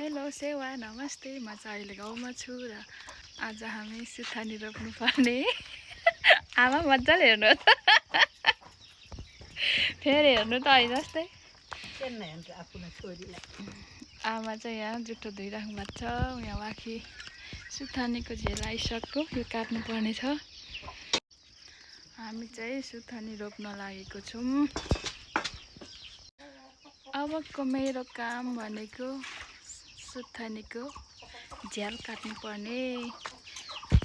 Hello सेवा नमस्ते। म चाहिँ अहिले गाउँमा छु र आज हामी सुथानी रोप्नु पर्ने। आमा मजाले हेर्नु त, फेरि हेर्नु त है जस्तै। आमा चाहिँ यहाँ जुठो धोइराख्नु भएको छ। यहाँ वाखी सुथानीको झेल आइसक्यो, यो काट्नु पर्ने छ। हामी चाहिँ सुथानी रोप्न लागेको छौँ। अबको मेरो काम भनेको सुथानीको झ्याल काट्नु पर्ने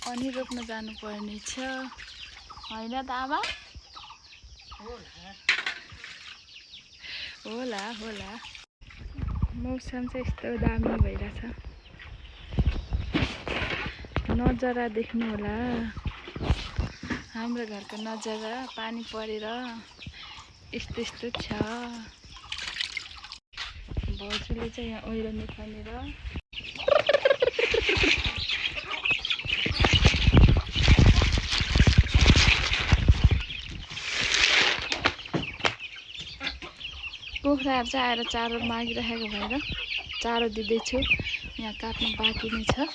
अनि रोप्न जानु पर्ने छ, हैन त आमा? होला होला। मौसम चाहिँ यस्तो दामी भइरहेछ, नजारा देख्नु होला। हाम्रो घरको नजारा पानी परेर यस्तो यस्तो छ। भाउजूले चाहिँ यहाँ ओइरनी खनेर कुखुराहरू चाहिँ आएर चारो मागिरहेको भएर चारो दिँदैछु। यहाँ काट्नु बाँकी नै छ।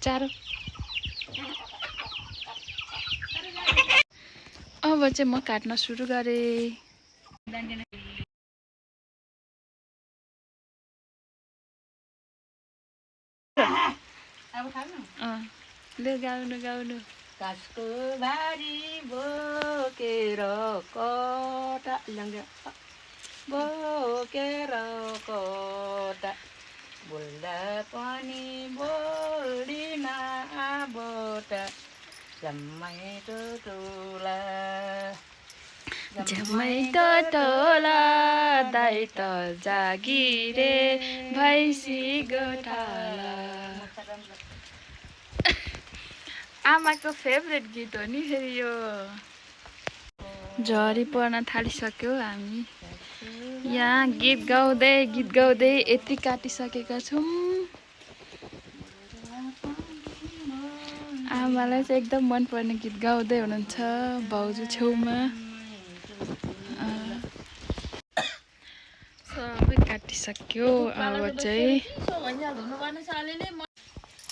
चारो अब चाहिँ म काट्न सुरु गरेँ। ले गाउनु गाउनु। कासको भारी बोकेर कटा बोकेर कटा बोल्दा पनि बोल्दिन आबोटा जम्मै टोला झ्याम्मै टोला दाइ त जागिरे भैँसी गोठाला। आमाको फेभरेट गीत हो नि फेरि यो। झरी पर्न थालिसक्यो। हामी यहाँ गीत गाउँदै यति काटिसकेका छौँ। आमालाई चाहिँ एकदम मनपर्ने गीत गाउँदै हुनुहुन्छ भाउजू छेउमा। सबै काटिसक्यो। अब चाहिँ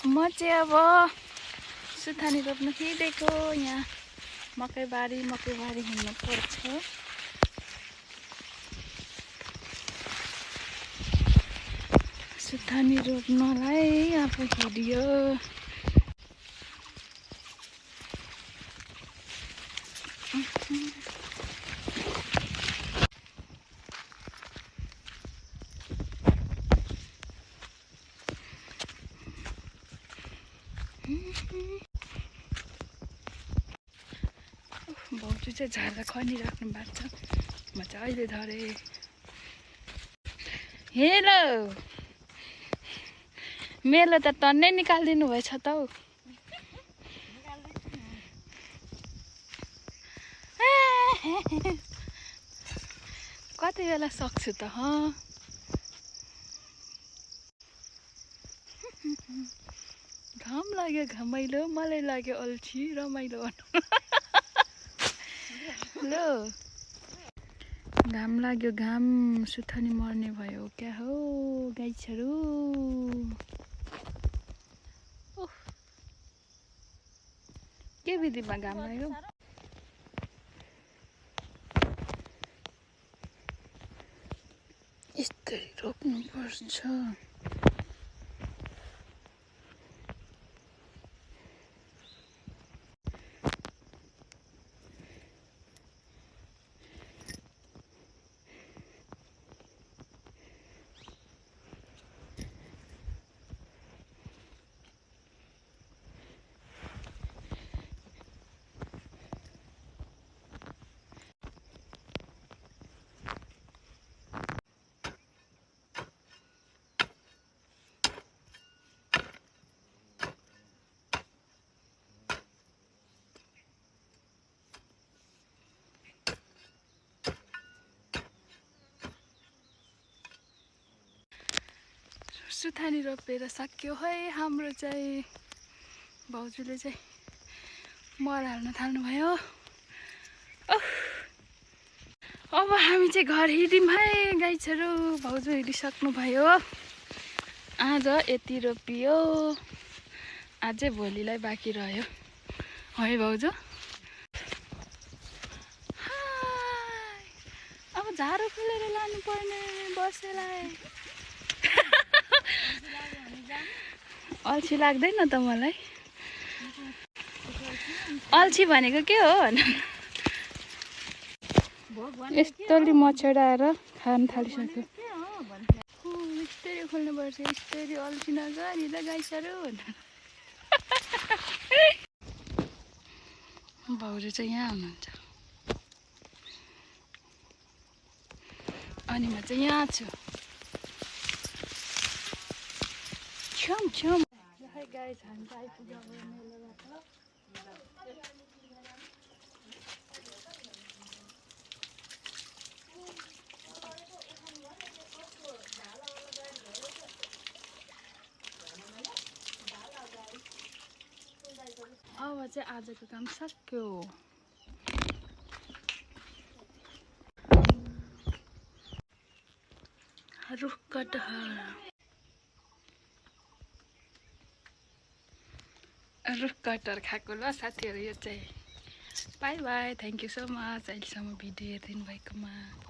म चाहिँ अब सुथानी रोप्न हिँडेको। यहाँ मकैबारी हिँड्नु पर्छ। सुथानी रोप्नलाई अब हिँडियो। भाउजू चाहिँ झार्दा खनिराख्नु भएको छ। म चाहिँ अहिले धरेँ। हेलो मेलो त टन्नै निकालिदिनु भएछ त हौ। कति बेला सक्छु त घाम लाग्यो घमाइलो, मलाई लाग्यो अल्छी रमाइलो। लो घाम लाग्यो घाम, सुथानी मर्ने भयो क्या हो गाइछहरू। के विधिमा घाम लाग्यो? यस्तै रोप्नुपर्छ। सुथानी रोपेर सक्यो है हाम्रो चाहिँ। भाउजूले चाहिँ मल हाल्न थाल्नुभयो। अब हामी चाहिँ घर हिँड्यौँ है गाई छोरो। भाउजू हिँडिसक्नुभयो। आज यति रोपियो, अझै भोलिलाई बाँकी रह्यो है भाउजू। अब झाडु खोलेर लानुपर्ने बसेलाई। अल्छी लाग्दैन त मलाई। अल्छी भनेको के हो? यस्तोले मछेडाएर खान थालिसक्यो। स्टोरी खोल्नुपर्छ, स्टोरी अल्छी नगरी ल गाइसहरू। भाउजू चाहिँ यहाँ हुनुहुन्छ अनि म चाहिँ यहाँ छु। छम छम गाइस हामी चाहिँ आइपुग्यो मेलाबाट। अब चाहिँ आजको काम सक्यो। रुख कटहर खाएको ल साथीहरू। यो चाहिँ by by, thank you so much अहिलेसम्म भिडियो हेरिदिनु भएकोमा।